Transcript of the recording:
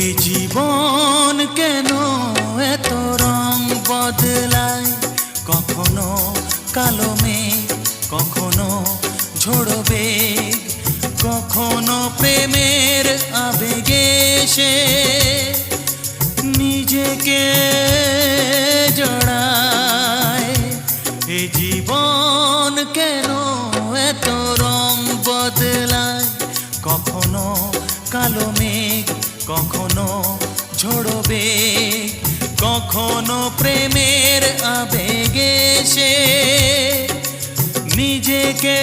এ জীবন কেন এত রং বদলায়, কখনো কালো মেঘ, কখনো ঝোড়ো বেগ, কখনো প্রেমের আবেগে সে নিজেকে জড়ায়। এ জীবন কেন এত রং বদলায়, কখনো কালো মেঘ, কখনো ঝোড়ো বেগ, কখনো প্রেমের আবেগে সে নিজেকে